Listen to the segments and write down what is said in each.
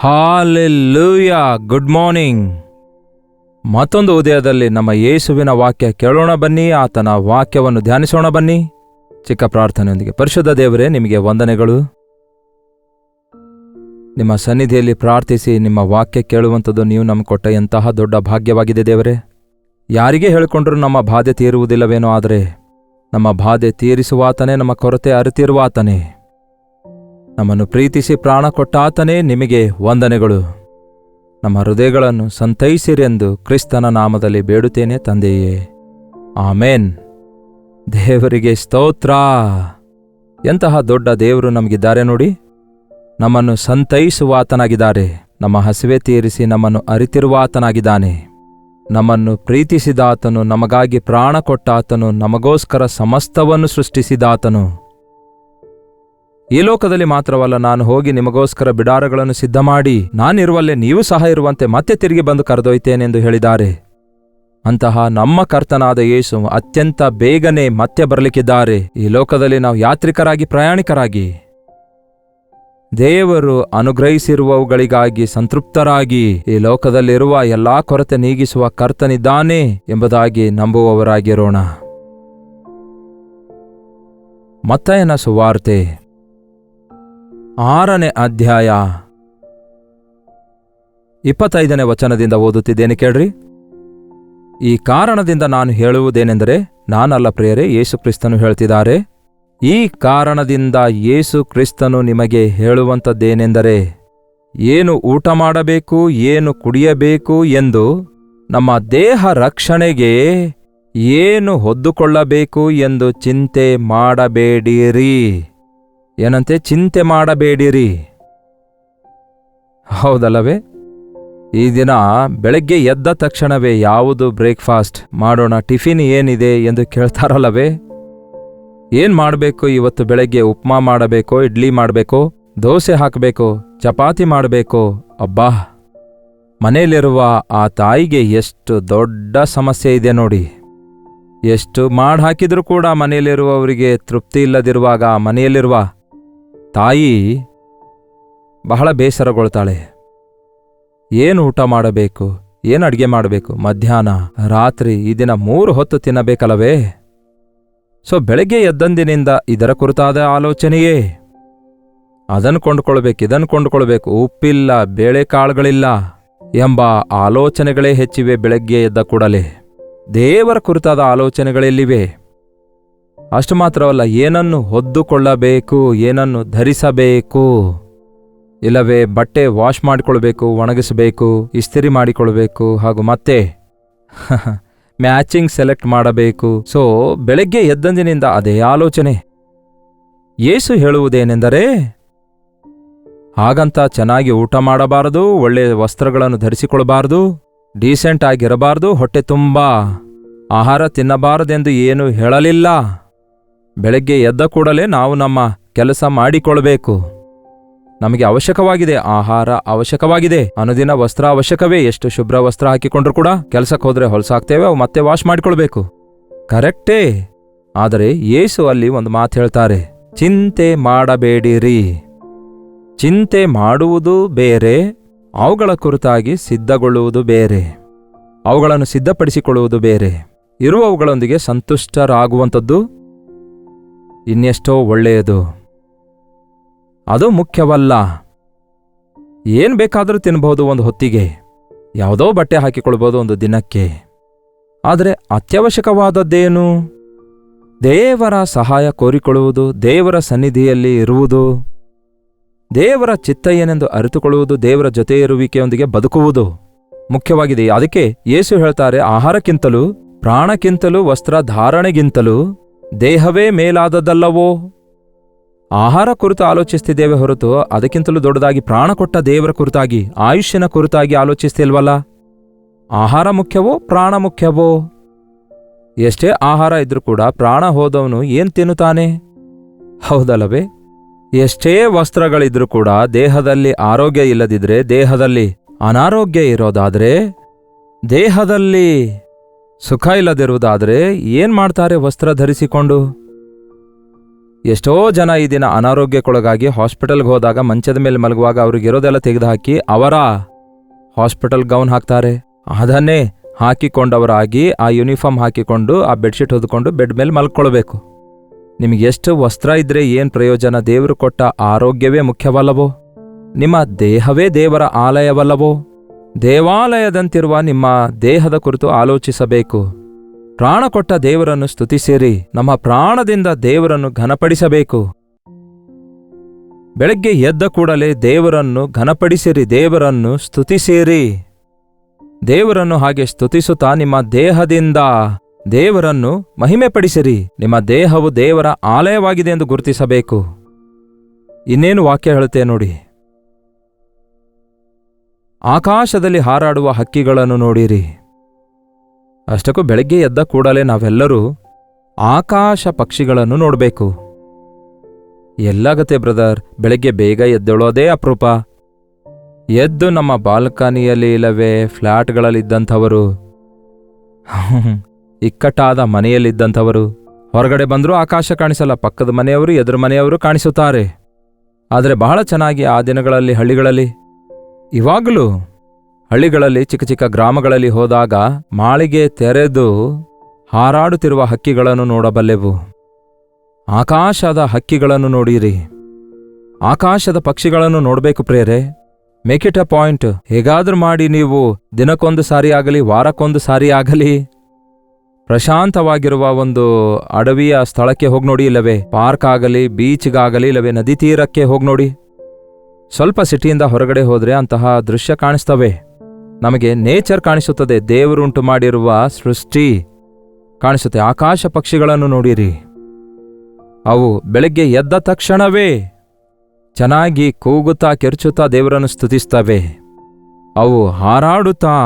Hallelujah. Good morning. ಮತ್ತೊಂದು ಉದಯದಲ್ಲಿ ನಮ್ಮ ಯೇಸುವಿನ ವಾಕ್ಯ ಕೇಳೋಣ ಬನ್ನಿ, ಆತನ ವಾಕ್ಯವನ್ನು ಧ್ಯಾನಿಸೋಣ ಬನ್ನಿ. ಚಿಕ್ಕ ಪ್ರಾರ್ಥನೆಯೊಂದಿಗೆ. ಪರಿಶುದ್ಧ ದೇವರೇ, ನಿಮಗೆ ವಂದನೆಗಳು. ನಿಮ್ಮ ಸನ್ನಿಧಿಯಲ್ಲಿ ಪ್ರಾರ್ಥಿಸಿ ನಿಮ್ಮ ವಾಕ್ಯ ಕೇಳುವಂಥದ್ದು ನೀವು ನಮಗೆ ಕೊಟ್ಟ ಎಂತಹ ದೊಡ್ಡ ಭಾಗ್ಯವಾಗಿದೆ ದೇವರೇ. ಯಾರಿಗೆ ಹೇಳಿಕೊಂಡ್ರೂ ನಮ್ಮ ಬಾಧೆ ತೀರುವುದಿಲ್ಲವೇನೋ, ಆದರೆ ನಮ್ಮ ಬಾಧೆ ತೀರಿಸುವಾತನೇ, ನಮ್ಮ ಕೊರತೆ ಅರಿತಿರುವಾತನೇ, ನಮ್ಮನ್ನು ಪ್ರೀತಿಸಿ ಪ್ರಾಣ ಕೊಟ್ಟಾತನೇ, ನಿಮಗೆ ವಂದನೆಗಳು. ನಮ್ಮ ಹೃದಯಗಳನ್ನು ಸಂತೈಸಿರೆಂದು ಕ್ರಿಸ್ತನ ನಾಮದಲ್ಲಿ ಬೇಡುತ್ತೇನೆ ತಂದೆಯೇ, ಆಮೇನ್. ದೇವರಿಗೆ ಸ್ತೋತ್ರ. ಎಂತಹ ದೊಡ್ಡ ದೇವರು ನಮಗಿದ್ದಾರೆ ನೋಡಿ. ನಮ್ಮನ್ನು ಸಂತೈಸುವಾತನಾಗಿದ್ದಾರೆ, ನಮ್ಮ ಹಸಿವೆ ತೀರಿಸಿ ನಮ್ಮನ್ನು ಅರಿತಿರುವಾತನಾಗಿದ್ದಾನೆ, ನಮ್ಮನ್ನು ಪ್ರೀತಿಸಿದಾತನು, ನಮಗಾಗಿ ಪ್ರಾಣ ಕೊಟ್ಟಾತನು, ನಮಗೋಸ್ಕರ ಸಮಸ್ತವನ್ನು ಸೃಷ್ಟಿಸಿದಾತನು. ಈ ಲೋಕದಲ್ಲಿ ಮಾತ್ರವಲ್ಲ, ನಾನು ಹೋಗಿ ನಿಮಗೋಸ್ಕರ ಬಿಡಾರಗಳನ್ನು ಸಿದ್ಧ ಮಾಡಿ ನಾನಿರುವಲ್ಲೇ ನೀವು ಸಹ ಇರುವಂತೆ ಮತ್ತೆ ತಿರುಗಿ ಬಂದು ಕರೆದೊಯ್ತೇನೆಂದು ಹೇಳಿದ್ದಾರೆ. ಅಂತಹ ನಮ್ಮ ಕರ್ತನಾದ ಯೇಸು ಅತ್ಯಂತ ಬೇಗನೆ ಮತ್ತೆ ಬರಲಿಕ್ಕಿದ್ದಾರೆ. ಈ ಲೋಕದಲ್ಲಿ ನಾವು ಯಾತ್ರಿಕರಾಗಿ, ಪ್ರಯಾಣಿಕರಾಗಿ, ದೇವರು ಅನುಗ್ರಹಿಸಿರುವವುಗಳಿಗಾಗಿ ಸಂತೃಪ್ತರಾಗಿ ಈ ಲೋಕದಲ್ಲಿರುವ ಎಲ್ಲಾ ಕೊರತೆ ನೀಗಿಸುವ ಕರ್ತನಿದ್ದಾನೆ ಎಂಬುದಾಗಿ ನಂಬುವವರಾಗಿರೋಣ. ಮತ್ತಾಯನ ಸುವಾರ್ತೆ 6ನೇ ಅಧ್ಯಾಯ 25ನೇ ವಚನದಿಂದ ಓದುತ್ತಿದ್ದೇನೆ, ಕೇಳ್ರಿ. ಈ ಕಾರಣದಿಂದ ನಾನು ಹೇಳುವುದೇನೆಂದರೆ, ನಾನಲ್ಲ ಪ್ರಿಯರೇ, ಯೇಸು ಕ್ರಿಸ್ತನು ಹೇಳ್ತಿದ್ದಾರೆ. ಈ ಕಾರಣದಿಂದ ಯೇಸು ಕ್ರಿಸ್ತನು ನಿಮಗೆ ಹೇಳುವಂಥದ್ದೇನೆಂದರೆ, ಏನು ಊಟ ಮಾಡಬೇಕು, ಏನು ಕುಡಿಯಬೇಕು ಎಂದು, ನಮ್ಮ ದೇಹ ರಕ್ಷಣೆಗೆ ಏನು ಹೊದ್ದುಕೊಳ್ಳಬೇಕು ಎಂದು ಚಿಂತೆ ಮಾಡಬೇಡಿರಿ. ಏನಂತೆ? ಚಿಂತೆ ಮಾಡಬೇಡಿರಿ. ಹೌದಲ್ಲವೇ? ಈ ದಿನ ಬೆಳಗ್ಗೆ ಎದ್ದ ತಕ್ಷಣವೇ ಯಾವುದು ಬ್ರೇಕ್ಫಾಸ್ಟ್ ಮಾಡೋಣ, ಟಿಫಿನ್ ಏನಿದೆ ಎಂದು ಕೇಳ್ತಾರಲ್ಲವೇ? ಏನ್ ಮಾಡಬೇಕು ಇವತ್ತು ಬೆಳಗ್ಗೆ? ಉಪ್ಮಾ ಮಾಡಬೇಕೋ, ಇಡ್ಲಿ ಮಾಡಬೇಕೋ, ದೋಸೆ ಹಾಕಬೇಕೋ, ಚಪಾತಿ ಮಾಡಬೇಕೋ? ಅಬ್ಬಾ, ಮನೆಯಲ್ಲಿರುವ ಆ ತಾಯಿಗೆ ಎಷ್ಟು ದೊಡ್ಡ ಸಮಸ್ಯೆ ಇದೆ ನೋಡಿ. ಎಷ್ಟು ಹಾಕಿದ್ರೂ ಕೂಡ ಮನೆಯಲ್ಲಿರುವವರಿಗೆ ತೃಪ್ತಿ ಇಲ್ಲದಿರುವಾಗ ಮನೆಯಲ್ಲಿರುವ ತಾಯಿ ಬಹಳ ಬೇಸರಗೊಳ್ತಾಳೆ. ಏನು ಊಟ ಮಾಡಬೇಕು, ಏನು ಅಡುಗೆ ಮಾಡಬೇಕು, ಮಧ್ಯಾಹ್ನ, ರಾತ್ರಿ, ಈ ದಿನ 3 ಹೊತ್ತು ತಿನ್ನಬೇಕಲ್ಲವೇ? ಸೊ ಬೆಳಗ್ಗೆ ಎದ್ದಂದಿನಿಂದ ಇದರ ಕುರಿತಾದ ಆಲೋಚನೆಯೇ. ಅದನ್ನು ಕೊಂಡುಕೊಳ್ಬೇಕು, ಇದನ್ನು ಕೊಂಡುಕೊಳ್ಬೇಕು, ಉಪ್ಪಿಲ್ಲ, ಬೇಳೆಕಾಳುಗಳಿಲ್ಲ ಎಂಬ ಆಲೋಚನೆಗಳೇ ಹೆಚ್ಚಿವೆ ಬೆಳಗ್ಗೆ ಎದ್ದ ಕೂಡಲೇ. ದೇವರ ಕುರಿತಾದ ಆಲೋಚನೆಗಳೆಲ್ಲಿವೆ? ಅಷ್ಟು ಮಾತ್ರವಲ್ಲ, ಏನನ್ನು ಹೊದ್ದುಕೊಳ್ಳಬೇಕು, ಏನನ್ನು ಧರಿಸಬೇಕು, ಇಲ್ಲವೇ ಬಟ್ಟೆ ವಾಶ್ ಮಾಡಿಕೊಳ್ಬೇಕು, ಒಣಗಿಸಬೇಕು, ಇಸ್ತಿರಿ ಮಾಡಿಕೊಳ್ಬೇಕು, ಹಾಗೂ ಮತ್ತೆ ಮ್ಯಾಚಿಂಗ್ ಸೆಲೆಕ್ಟ್ ಮಾಡಬೇಕು. ಸೊ ಬೆಳಗ್ಗೆ ಎದ್ದಂದಿನಿಂದ ಅದೇ ಆಲೋಚನೆ. ಯೇಸು ಹೇಳುವುದೇನೆಂದರೆ, ಹಾಗಂತ ಚೆನ್ನಾಗಿ ಊಟ ಮಾಡಬಾರದು, ಒಳ್ಳೆಯ ವಸ್ತ್ರಗಳನ್ನು ಧರಿಸಿಕೊಳ್ಬಾರದು, ಡೀಸೆಂಟ್ ಆಗಿರಬಾರದು, ಹೊಟ್ಟೆ ತುಂಬ ಆಹಾರ ತಿನ್ನಬಾರದೆಂದು ಏನು ಹೇಳಲಿಲ್ಲ. ಬೆಳಗ್ಗೆ ಎದ್ದ ಕೂಡಲೇ ನಾವು ನಮ್ಮ ಕೆಲಸ ಮಾಡಿಕೊಳ್ಬೇಕು. ನಮಗೆ ಅವಶ್ಯಕವಾಗಿದೆ, ಆಹಾರ ಅವಶ್ಯಕವಾಗಿದೆ, ಅನುದಿನ ವಸ್ತ್ರ ಅವಶ್ಯಕವೇ. ಎಷ್ಟು ಶುಭ್ರ ವಸ್ತ್ರ ಹಾಕಿಕೊಂಡ್ರು ಕೂಡ ಕೆಲಸಕ್ಕೆ ಹೋದ್ರೆ ಹೊಲಸಾಗ್ತೇವೆ, ಅವು ಮತ್ತೆ ವಾಶ್ ಮಾಡಿಕೊಳ್ಬೇಕು. ಕರೆಕ್ಟೇ. ಆದರೆ ಯೇಸು ಅಲ್ಲಿ ಒಂದು ಮಾತು ಹೇಳ್ತಾರೆ, ಚಿಂತೆ ಮಾಡಬೇಡಿರಿ. ಚಿಂತೆ ಮಾಡುವುದು ಬೇರೆ, ಅವುಗಳ ಕುರಿತಾಗಿ ಸಿದ್ಧಗೊಳ್ಳುವುದು ಬೇರೆ, ಅವುಗಳನ್ನು ಸಿದ್ಧಪಡಿಸಿಕೊಳ್ಳುವುದು ಬೇರೆ. ಇರುವವುಗಳೊಂದಿಗೆ ಸಂತುಷ್ಟರಾಗುವಂಥದ್ದು ಇನ್ನೆಷ್ಟೋ ಒಳ್ಳೆಯದು. ಅದು ಮುಖ್ಯವಲ್ಲ. ಏನ್ ಬೇಕಾದರೂ ತಿನ್ಬಹುದು ಒಂದು ಹೊತ್ತಿಗೆ, ಯಾವುದೋ ಬಟ್ಟೆ ಹಾಕಿಕೊಳ್ಬೋದು ಒಂದು ದಿನಕ್ಕೆ. ಆದರೆ ಅತ್ಯವಶ್ಯಕವಾದದ್ದೇನು? ದೇವರ ಸಹಾಯ ಕೋರಿಕೊಳ್ಳುವುದು, ದೇವರ ಸನ್ನಿಧಿಯಲ್ಲಿ ಇರುವುದು, ದೇವರ ಚಿತ್ತ ಏನೆಂದು ಅರಿತುಕೊಳ್ಳುವುದು, ದೇವರ ಜೊತೆ ಇರುವಿಕೆಯೊಂದಿಗೆ ಬದುಕುವುದು ಮುಖ್ಯವಾಗಿದೆ. ಅದಕ್ಕೆ ಯೇಸು ಹೇಳ್ತಾರೆ, ಆಹಾರಕ್ಕಿಂತಲೂ, ಪ್ರಾಣಕ್ಕಿಂತಲೂ, ವಸ್ತ್ರಧಾರಣೆಗಿಂತಲೂ ದೇಹವೇ ಮೇಲಾದದ್ದಲ್ಲವೋ? ಆಹಾರ ಕುರಿತು ಆಲೋಚಿಸ್ತಿದ್ದೇವೆ ಹೊರತು ಅದಕ್ಕಿಂತಲೂ ದೊಡ್ಡದಾಗಿ ಪ್ರಾಣ ಕೊಟ್ಟ ದೇವರ ಕುರಿತಾಗಿ, ಆಯುಷ್ಯನ ಕುರಿತಾಗಿ ಆಲೋಚಿಸ್ತಿಲ್ವಲ್ಲ. ಆಹಾರ ಮುಖ್ಯವೋ, ಪ್ರಾಣ ಮುಖ್ಯವೋ? ಎಷ್ಟೇ ಆಹಾರ ಇದ್ರೂ ಕೂಡ ಪ್ರಾಣ ಹೋದವನು ಏನ್ ತಿನ್ನುತ್ತಾನೆ? ಹೌದಲ್ಲವೇ? ಎಷ್ಟೇ ವಸ್ತ್ರಗಳಿದ್ರೂ ಕೂಡ ದೇಹದಲ್ಲಿ ಆರೋಗ್ಯ ಇಲ್ಲದಿದ್ರೆ, ದೇಹದಲ್ಲಿ ಅನಾರೋಗ್ಯ ಇರೋದಾದ್ರೆ, ದೇಹದಲ್ಲಿ ಸುಖ ಇಲ್ಲದಿರುವುದಾದ್ರೆ ಏನ್ ಮಾಡ್ತಾರೆ ವಸ್ತ್ರ ಧರಿಸಿಕೊಂಡು? ಎಷ್ಟೋ ಜನ ಈ ದಿನ ಅನಾರೋಗ್ಯಕ್ಕೊಳಗಾಗಿ ಹಾಸ್ಪಿಟಲ್ಗೆ ಹೋದಾಗ ಮಂಚದ ಮೇಲೆ ಮಲಗುವಾಗ ಅವ್ರಿಗಿರೋದೆಲ್ಲ ತೆಗೆದುಹಾಕಿ ಅವರ ಹಾಸ್ಪಿಟಲ್ ಗೌನ್ ಹಾಕ್ತಾರೆ. ಅದನ್ನೇ ಹಾಕಿಕೊಂಡವರಾಗಿ ಆ ಯೂನಿಫಾರ್ಮ್ ಹಾಕಿಕೊಂಡು ಆ ಬೆಡ್ಶೀಟ್ ಹೊದ್ಕೊಂಡು ಬೆಡ್ ಮೇಲೆ ಮಲ್ಕೊಳ್ಬೇಕು. ನಿಮಗೆ ಎಷ್ಟು ವಸ್ತ್ರ ಇದ್ರೆ ಏನು ಪ್ರಯೋಜನ? ದೇವರು ಕೊಟ್ಟ ಆರೋಗ್ಯವೇ ಮುಖ್ಯವಲ್ಲವೋ? ನಿಮ್ಮ ದೇಹವೇ ದೇವರ ಆಲಯವಲ್ಲವೋ? ದೇವಾಲಯದಂತಿರುವ ನಿಮ್ಮ ದೇಹದ ಕುರಿತು ಆಲೋಚಿಸಬೇಕು. ಪ್ರಾಣ ಕೊಟ್ಟ ದೇವರನ್ನು ಸ್ತುತಿಸಿರಿ. ನಮ್ಮ ಪ್ರಾಣದಿಂದ ದೇವರನ್ನು ಘನಪಡಿಸಬೇಕು. ಬೆಳಗ್ಗೆ ಎದ್ದ ಕೂಡಲೇ ದೇವರನ್ನು ಘನಪಡಿಸಿರಿ, ದೇವರನ್ನು ಸ್ತುತಿಸಿರಿ. ದೇವರನ್ನು ಹಾಗೆ ಸ್ತುತಿಸುತ್ತಾ ನಿಮ್ಮ ದೇಹದಿಂದ ದೇವರನ್ನು ಮಹಿಮೆಪಡಿಸಿರಿ. ನಿಮ್ಮ ದೇಹವು ದೇವರ ಆಲಯವಾಗಿದೆ ಎಂದು ಗುರುತಿಸಬೇಕು. ಇನ್ನೇನು ವಾಕ್ಯ ಹೇಳುತ್ತೆ ನೋಡಿ. ಆಕಾಶದಲ್ಲಿ ಹಾರಾಡುವ ಹಕ್ಕಿಗಳನ್ನು ನೋಡಿರಿ. ಅಷ್ಟಕ್ಕೂ ಬೆಳಗ್ಗೆ ಎದ್ದ ಕೂಡಲೇ ನಾವೆಲ್ಲರೂ ಆಕಾಶ ಪಕ್ಷಿಗಳನ್ನು ನೋಡಬೇಕು. ಎಲ್ಲಾಗತ್ತೆ ಬ್ರದರ್, ಬೆಳಗ್ಗೆ ಬೇಗ ಎದ್ದೇಳೋದೇ ಅಪರೂಪ. ಎದ್ದು ನಮ್ಮ ಬಾಲ್ಕನಿಯಲ್ಲಿ ಇಲ್ಲವೇ ಫ್ಲ್ಯಾಟ್ಗಳಲ್ಲಿದ್ದಂಥವರು, ಇಕ್ಕಟ್ಟಾದ ಮನೆಯಲ್ಲಿದ್ದಂಥವರು ಹೊರಗಡೆ ಬಂದರೂ ಆಕಾಶ ಕಾಣಿಸಲ್ಲ. ಪಕ್ಕದ ಮನೆಯವರು ಎದುರು ಮನೆಯವರು ಕಾಣಿಸುತ್ತಾರೆ. ಆದರೆ ಬಹಳ ಚೆನ್ನಾಗಿ ಆ ದಿನಗಳಲ್ಲಿ ಹಳ್ಳಿಗಳಲ್ಲಿ, ಇವಾಗಲೂ ಹಳ್ಳಿಗಳಲ್ಲಿ ಚಿಕ್ಕ ಚಿಕ್ಕ ಗ್ರಾಮಗಳಲ್ಲಿ ಹೋದಾಗ ಮಾಳಿಗೆ ತೆರೆದು ಹಾರಾಡುತ್ತಿರುವ ಹಕ್ಕಿಗಳನ್ನು ನೋಡಬಲ್ಲೆವು. ಆಕಾಶದ ಹಕ್ಕಿಗಳನ್ನು ನೋಡಿರಿ. ಆಕಾಶದ ಪಕ್ಷಿಗಳನ್ನು ನೋಡಬೇಕು ಪ್ರೇರೆ. Make it a point. ಹೇಗಾದ್ರೂ ಮಾಡಿ ನೀವು ದಿನಕ್ಕೊಂದು ಸಾರಿ ಆಗಲಿ, ವಾರಕ್ಕೊಂದು ಸಾರಿ ಆಗಲಿ, ಪ್ರಶಾಂತವಾಗಿರುವ ಒಂದು ಅಡವಿಯ ಸ್ಥಳಕ್ಕೆ ಹೋಗಿ ನೋಡಿ, ಇಲ್ಲವೇ ಪಾರ್ಕ್ ಆಗಲಿ, ಬೀಚ್ಗಾಗಲಿ, ಇಲ್ಲವೇ ನದಿ ತೀರಕ್ಕೆ ಹೋಗಿ ನೋಡಿ. ಸ್ವಲ್ಪ ಸಿಟಿಯಿಂದ ಹೊರಗಡೆ ಹೋದರೆ ಅಂತಹ ದೃಶ್ಯ ಕಾಣಿಸ್ತವೆ. ನಮಗೆ ನೇಚರ್ ಕಾಣಿಸುತ್ತದೆ, ದೇವರುಂಟು ಮಾಡಿರುವ ಸೃಷ್ಟಿ ಕಾಣಿಸುತ್ತೆ. ಆಕಾಶ ಪಕ್ಷಿಗಳನ್ನು ನೋಡಿರಿ. ಅವು ಬೆಳಗ್ಗೆ ಎದ್ದ ತಕ್ಷಣವೇ ಚೆನ್ನಾಗಿ ಕೂಗುತ್ತಾ ಕೆರ್ಚುತ್ತಾ ದೇವರನ್ನು ಸ್ತುತಿಸ್ತವೆ. ಅವು ಹಾರಾಡುತ್ತಾ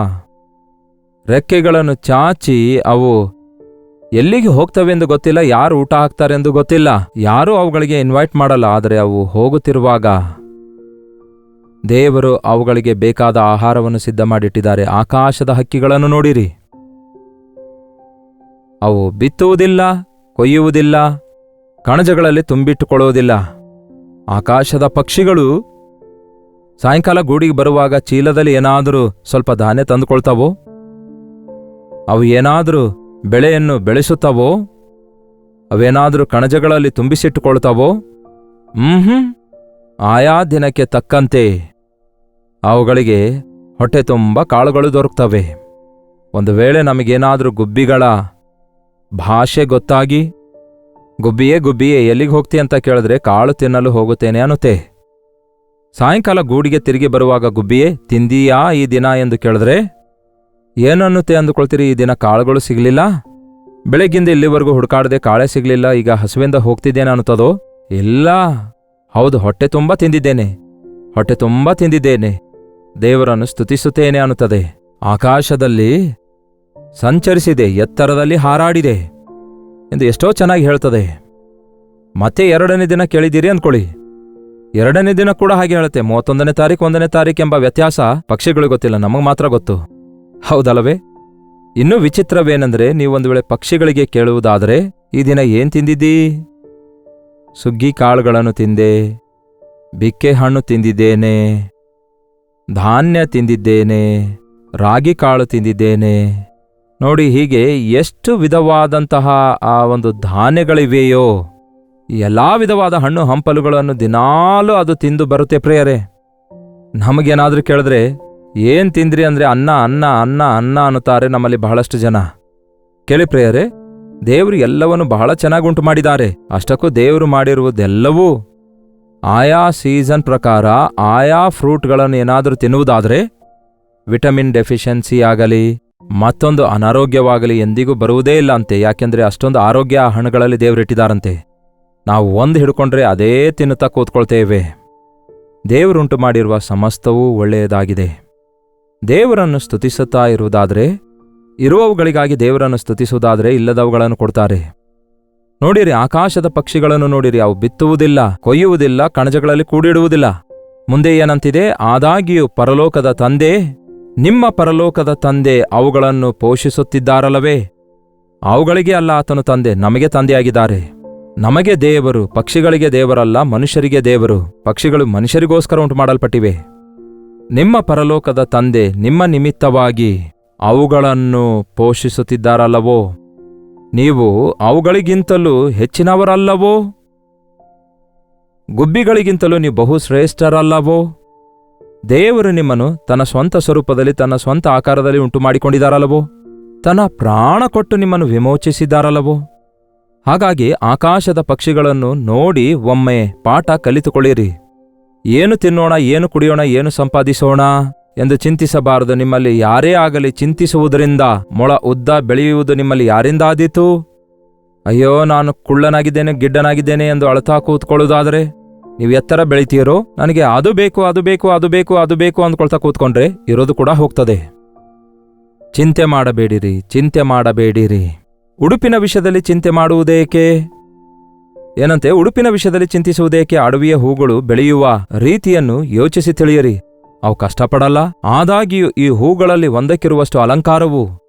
ರೆಕ್ಕೆಗಳನ್ನು ಚಾಚಿ ಅವು ಎಲ್ಲಿಗೆ ಹೋಗ್ತವೆಂದು ಗೊತ್ತಿಲ್ಲ, ಯಾರು ಊಟ ಹಾಕ್ತಾರೆಂದು ಗೊತ್ತಿಲ್ಲ, ಯಾರೂ ಅವುಗಳಿಗೆ ಇನ್ವೈಟ್ ಮಾಡಲ್ಲ. ಆದರೆ ಅವು ಹೋಗುತ್ತಿರುವಾಗ ದೇವರು ಅವುಗಳಿಗೆ ಬೇಕಾದ ಆಹಾರವನ್ನು ಸಿದ್ಧ ಮಾಡಿಟ್ಟಿದ್ದಾರೆ. ಆಕಾಶದ ಹಕ್ಕಿಗಳನ್ನು ನೋಡಿರಿ. ಅವು ಬಿತ್ತುವುದಿಲ್ಲ, ಕೊಯ್ಯುವುದಿಲ್ಲ, ಕಣಜಗಳಲ್ಲಿ ತುಂಬಿಟ್ಟುಕೊಳ್ಳುವುದಿಲ್ಲ. ಆಕಾಶದ ಪಕ್ಷಿಗಳು ಸಾಯಂಕಾಲ ಗೂಡಿಗೆ ಬರುವಾಗ ಚೀಲದಲ್ಲಿ ಏನಾದರೂ ಸ್ವಲ್ಪ ಧಾನ್ಯ ತಂದುಕೊಳ್ತಾವೋ? ಅವು ಏನಾದರೂ ಬೆಳೆಯನ್ನು ಬೆಳೆಸುತ್ತವೋ? ಅವೇನಾದರೂ ಕಣಜಗಳಲ್ಲಿ ತುಂಬಿಸಿಟ್ಟುಕೊಳ್ತಾವೋ? ಆಯಾ ದಿನಕ್ಕೆ ತಕ್ಕಂತೆ ಅವುಗಳಿಗೆ ಹೊಟ್ಟೆ ತುಂಬ ಕಾಳುಗಳು ದೊರಕ್ತವೆ. ಒಂದು ವೇಳೆ ನಮಗೇನಾದರೂ ಗುಬ್ಬಿಗಳ ಭಾಷೆ ಗೊತ್ತಾಗಿ ಗುಬ್ಬಿಯೇ ಎಲ್ಲಿಗೆ ಹೋಗ್ತಿ ಅಂತ ಕೇಳಿದ್ರೆ ಕಾಳು ತಿನ್ನಲು ಹೋಗುತ್ತೇನೆ ಅನ್ನುತ್ತೆ. ಸಾಯಂಕಾಲ ಗೂಡಿಗೆ ತಿರುಗಿ ಬರುವಾಗ ಗುಬ್ಬಿಯೇ ತಿಂದೀಯಾ ಈ ದಿನ ಎಂದು ಕೇಳಿದ್ರೆ ಏನನ್ನುತ್ತೆ ಅಂದುಕೊಳ್ತೀರಿ? ಈ ದಿನ ಕಾಳುಗಳು ಸಿಗಲಿಲ್ಲ, ಬೆಳಗ್ಗಿಂದ ಇಲ್ಲಿವರೆಗೂ ಹುಡುಕಾಡದೆ ಕಾಳೆ ಸಿಗಲಿಲ್ಲ, ಈಗ ಹಸುವಿಂದ ಹೋಗ್ತಿದ್ದೇನೆ ಅನ್ನುತ್ತದೋ? ಇಲ್ಲ, ಹೌದು, ಹೊಟ್ಟೆ ತುಂಬ ತಿಂದಿದ್ದೇನೆ, ಹೊಟ್ಟೆ ತುಂಬ ತಿಂದಿದ್ದೇನೆ, ದೇವರನ್ನು ಸ್ತುತಿಸುತ್ತೇನೆ ಅನ್ನುತ್ತದೆ. ಆಕಾಶದಲ್ಲಿ ಸಂಚರಿಸಿದೆ, ಎತ್ತರದಲ್ಲಿ ಹಾರಾಡಿದೆ ಎಂದು ಎಷ್ಟೋ ಚೆನ್ನಾಗಿ ಹೇಳ್ತದೆ. ಮತ್ತೆ 2ನೇ ದಿನ ಕೇಳಿದ್ದೀರಿ ಅಂದ್ಕೊಳ್ಳಿ, 2ನೇ ದಿನ ಕೂಡ ಹಾಗೆ ಹೇಳುತ್ತೆ. 31ನೇ ತಾರೀಕು 1ನೇ ತಾರೀಕು ಎಂಬ ವ್ಯತ್ಯಾಸ ಪಕ್ಷಿಗಳಿಗೆ ಗೊತ್ತಿಲ್ಲ, ನಮಗೆ ಮಾತ್ರ ಗೊತ್ತು. ಹೌದಲ್ಲವೇ? ಇನ್ನೂ ವಿಚಿತ್ರವೇನೆಂದರೆ, ನೀವೊಂದು ವೇಳೆ ಪಕ್ಷಿಗಳಿಗೆ ಕೇಳುವುದಾದರೆ, ಈ ದಿನ ಏನ್ ತಿಂದಿದ್ದೀ? ಸುಗ್ಗಿ ಕಾಳುಗಳನ್ನು ತಿಂದೆ, ಬಿಕ್ಕೆ ಹಣ್ಣು ತಿಂದಿದ್ದೇನೆ, ಧಾನ್ಯ ತಿಂದಿದ್ದೇನೆ, ರಾಗಿ ಕಾಳು ತಿಂದಿದ್ದೇನೆ. ನೋಡಿ, ಹೀಗೆ ಎಷ್ಟು ವಿಧವಾದಂತಹ ಆ ಒಂದು ಧಾನ್ಯಗಳಿವೆಯೋ, ಎಲ್ಲ ವಿಧವಾದ ಹಣ್ಣು ಹಂಪಲುಗಳನ್ನು ದಿನಾಲೂ ಅದು ತಿಂದು ಬರುತ್ತೆ ಪ್ರಿಯರೇ. ನಮಗೇನಾದ್ರೂ ಕೇಳಿದ್ರೆ ಏನ್ ತಿಂದ್ರಿ ಅಂದ್ರೆ ಅನ್ನ ಅನ್ನ ಅನ್ನ ಅನ್ನ ಅನ್ನುತ್ತಾರೆ ನಮ್ಮಲ್ಲಿ ಬಹಳಷ್ಟು ಜನ. ಕೇಳಿ ಪ್ರಿಯರೇ, ದೇವರು ಎಲ್ಲವನ್ನು ಬಹಳ ಚೆನ್ನಾಗಿ ಉಂಟು ಮಾಡಿದ್ದಾರೆ. ಅಷ್ಟಕ್ಕೂ ದೇವರು ಮಾಡಿರುವುದೆಲ್ಲವೂ ಆಯಾ ಸೀಸನ್ ಪ್ರಕಾರ ಆಯಾ ಫ್ರೂಟ್ಗಳನ್ನು ಏನಾದರೂ ತಿನ್ನುವುದಾದರೆ ವಿಟಮಿನ್ ಡೆಫಿಷಿಯನ್ಸಿ ಆಗಲಿ ಮತ್ತೊಂದು ಅನಾರೋಗ್ಯವಾಗಲಿ ಎಂದಿಗೂ ಬರುವುದೇ ಇಲ್ಲ ಅಂತೆ. ಯಾಕೆಂದರೆ ಅಷ್ಟೊಂದು ಆರೋಗ್ಯ ಆ ಹಣ್ಣುಗಳಲ್ಲಿ ದೇವರಿಟ್ಟಿದ್ದಾರಂತೆ. ನಾವು ಒಂದು ಹಿಡ್ಕೊಂಡ್ರೆ ಅದೇ ತಿನ್ನುತ್ತಾ ಕೂತ್ಕೊಳ್ತೇವೆ. ದೇವರುಂಟು ಮಾಡಿರುವ ಸಮಸ್ತವೂ ಒಳ್ಳೆಯದಾಗಿದೆ. ದೇವರನ್ನು ಸ್ತುತಿಸುತ್ತಾ ಇರುವುದಾದರೆ, ಇರುವವುಗಳಿಗಾಗಿ ದೇವರನ್ನು ಸ್ತುತಿಸುವುದಾದರೆ ಇಲ್ಲದವುಗಳನ್ನು ಕೊಡ್ತಾರೆ. ನೋಡಿರಿ, ಆಕಾಶದ ಪಕ್ಷಿಗಳನ್ನು ನೋಡಿರಿ, ಅವು ಬಿತ್ತುವುದಿಲ್ಲ, ಕೊಯ್ಯುವುದಿಲ್ಲ, ಕಣಜಗಳಲ್ಲಿ ಕೂಡಿಡುವುದಿಲ್ಲ. ಮುಂದೆ ಏನಂತಿದೆ? ಆದಾಗ್ಯೂ ಪರಲೋಕದ ತಂದೆ, ನಿಮ್ಮ ಪರಲೋಕದ ತಂದೆ ಅವುಗಳನ್ನು ಪೋಷಿಸುತ್ತಿದ್ದಾರಲ್ಲವೇ? ಅವುಗಳಿಗೆ ಅಲ್ಲ ಆತನು ತಂದೆ, ನಮಗೆ ತಂದೆಯಾಗಿದ್ದಾರೆ. ನಮಗೆ ದೇವರು, ಪಕ್ಷಿಗಳಿಗೆ ದೇವರಲ್ಲ, ಮನುಷ್ಯರಿಗೆ ದೇವರು. ಪಕ್ಷಿಗಳು ಮನುಷ್ಯರಿಗೋಸ್ಕರ ಉಂಟು ಮಾಡಲ್ಪಟ್ಟಿವೆ. ನಿಮ್ಮ ಪರಲೋಕದ ತಂದೆ ನಿಮ್ಮ ನಿಮಿತ್ತವಾಗಿ ಅವುಗಳನ್ನು ಪೋಷಿಸುತ್ತಿದ್ದಾರಲ್ಲವೋ? ನೀವು ಅವುಗಳಿಗಿಂತಲೂ ಹೆಚ್ಚಿನವರಲ್ಲವೋ? ಗುಬ್ಬಿಗಳಿಗಿಂತಲೂ ನೀವು ಬಹು ಶ್ರೇಷ್ಠರಲ್ಲವೋ? ದೇವರು ನಿಮ್ಮನ್ನು ತನ್ನ ಸ್ವಂತ ಸ್ವರೂಪದಲ್ಲಿ, ತನ್ನ ಸ್ವಂತ ಆಕಾರದಲ್ಲಿ ಉಂಟು ಮಾಡಿಕೊಂಡಿದ್ದಾರಲ್ಲವೋ? ತನ್ನ ಪ್ರಾಣ ಕೊಟ್ಟು ನಿಮ್ಮನ್ನು ವಿಮೋಚಿಸಿದ್ದಾರಲ್ಲವೋ? ಹಾಗಾಗಿ ಆಕಾಶದ ಪಕ್ಷಿಗಳನ್ನು ನೋಡಿ ಒಮ್ಮೆ ಪಾಠ ಕಲಿತುಕೊಳ್ಳಿರಿ. ಏನು ತಿನ್ನೋಣ, ಏನು ಕುಡಿಯೋಣ, ಏನು ಸಂಪಾದಿಸೋಣ ಎಂದು ಚಿಂತಿಸಬಾರದು. ನಿಮ್ಮಲ್ಲಿ ಯಾರೇ ಆಗಲಿ ಚಿಂತಿಸುವುದರಿಂದ ಮೊಳ ಉದ್ದ ಬೆಳೆಯುವುದು ನಿಮ್ಮಲ್ಲಿ ಯಾರಿಂದಾದೀತು? ಅಯ್ಯೋ, ನಾನು ಕುಳ್ಳನಾಗಿದ್ದೇನೆ, ಗಿಡ್ಡನಾಗಿದ್ದೇನೆ ಎಂದು ಅಳತಾ ಕೂತ್ಕೊಳ್ಳೋದಾದರೆ ನೀವು ಎತ್ತರ ಬೆಳಿತೀರೋ? ನನಗೆ ಅದು ಬೇಕು, ಅದು ಬೇಕು, ಅದು ಬೇಕು, ಅದು ಬೇಕು ಅಂದ್ಕೊಳ್ತಾ ಕೂತ್ಕೊಂಡ್ರೆ ಇರೋದು ಕೂಡ ಹೋಗ್ತದೆ. ಚಿಂತೆ ಮಾಡಬೇಡಿರಿ, ಚಿಂತೆ ಮಾಡಬೇಡಿರಿ. ಉಡುಪಿನ ವಿಷಯದಲ್ಲಿ ಚಿಂತೆ ಮಾಡುವುದೇಕೆ? ಏನಂತೆ, ಉಡುಪಿನ ವಿಷಯದಲ್ಲಿ ಚಿಂತಿಸುವುದೇಕೆ? ಅಡವಿಯ ಹೂಗಳು ಬೆಳೆಯುವ ರೀತಿಯನ್ನು ಯೋಚಿಸಿ ತಿಳಿಯಿರಿ. ಅವು ಕಷ್ಟಪಡಲ್ಲ. ಆದಾಗ್ಯೂ ಈ ಹೂಗಳಲ್ಲಿ ಒಂದಕ್ಕಿರುವಷ್ಟು ಅಲಂಕಾರವು